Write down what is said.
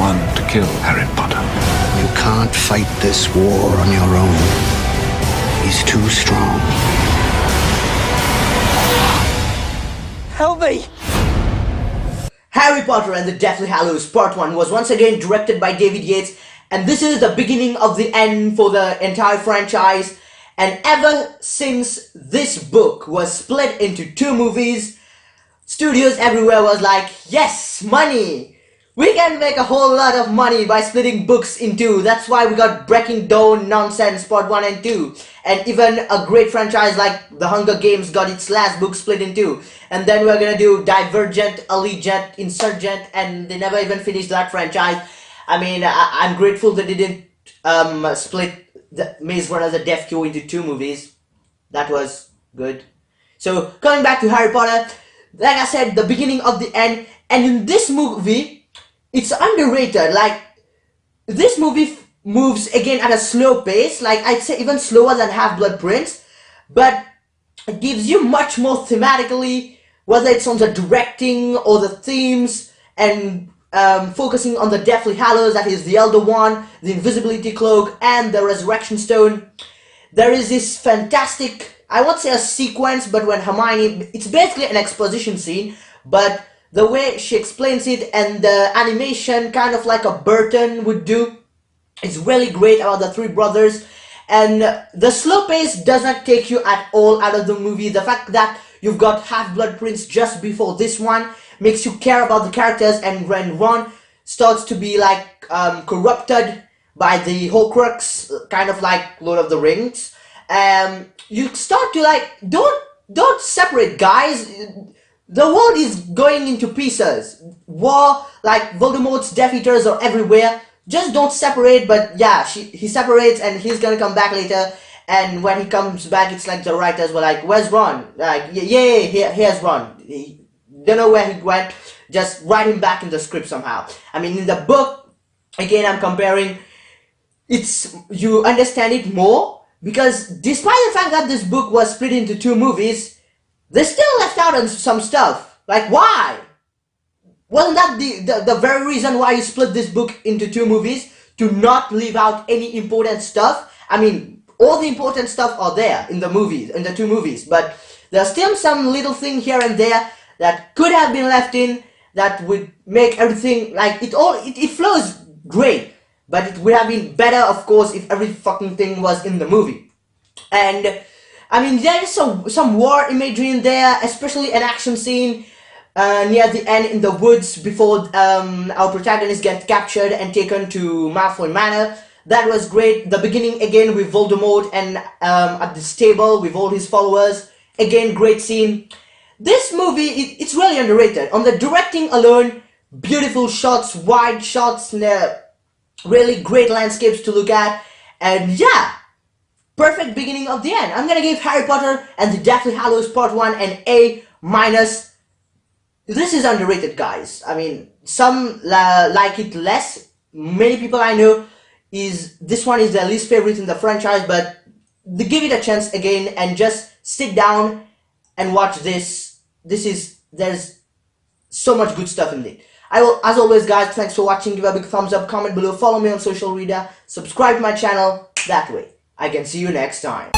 one to kill Harry Potter. You can't fight this war on your own. He's too strong. Help me! Harry Potter and the Deathly Hallows Part 1 was once again directed by David Yates, and this is the beginning of the end for the entire franchise. And ever since this book was split into 2 movies, studios everywhere was like, yes, money! We can make a whole lot of money by splitting books in 2. That's why we got Breaking Dawn nonsense Part 1 and 2. And even a great franchise like The Hunger Games got its last book split in 2. And then we're gonna do Divergent, Allegiant, Insurgent, and they never even finished that franchise. I mean, I'm grateful they didn't split the Maze Runner the Death Cure into 2 movies. That was good. So, coming back to Harry Potter, like I said, the beginning of the end. And in this movie, it's underrated. Like, this movie moves again at a slow pace, like I'd say even slower than Half-Blood Prince, but it gives you much more thematically, whether it's on the directing or the themes, and focusing on the Deathly Hallows, that is the Elder Wand, the Invisibility Cloak, and the Resurrection Stone. There is this fantastic, I won't say a sequence, but when Hermione, it's basically an exposition scene, but the way she explains it and the animation, kind of like a Burton would do, is really great about the 3 brothers. And the slow pace doesn't take you at all out of the movie. The fact that you've got Half-Blood Prince just before this one makes you care about the characters, and when Ron starts to be like corrupted by the Horcrux, kind of like Lord of the Rings, you start to like, don't separate, guys. The world is going into pieces. War, like Voldemort's Death Eaters are everywhere. Just don't separate. But yeah, he separates and he's gonna come back later. And when he comes back, it's like the writers were like, where's Ron? Like, yeah, here's Ron. He, don't know where he went. Just write him back in the script somehow. I mean, in the book, again, I'm comparing, you understand it more. Because despite the fact that this book was split into 2 movies, they still left out on some stuff. Like, why? Wasn't that the very reason why you split this book into 2 movies? To not leave out any important stuff? I mean, all the important stuff are there in the movies, in the 2 movies. But there's still some little thing here and there that could have been left in, that would make everything, like, it flows great. But it would have been better, of course, if every fucking thing was in the movie. And I mean, there is some war imagery in there, especially an action scene near the end in the woods before our protagonist gets captured and taken to Malfoy Manor. That was great. The beginning again with Voldemort and at the stable with all his followers. Again, great scene. This movie, it's really underrated. On the directing alone, beautiful shots, wide shots, really great landscapes to look at. And yeah, perfect beginning of the end. I'm gonna give Harry Potter and the Deathly Hallows Part 1 an A-. This is underrated, guys. I mean, some like it less. Many people I know, this one is their least favorite in the franchise, but they give it a chance again and just sit down and watch this. There's so much good stuff in it. As always, guys, thanks for watching. Give a big thumbs up, comment below, follow me on social media, subscribe to my channel. That way I can see you next time.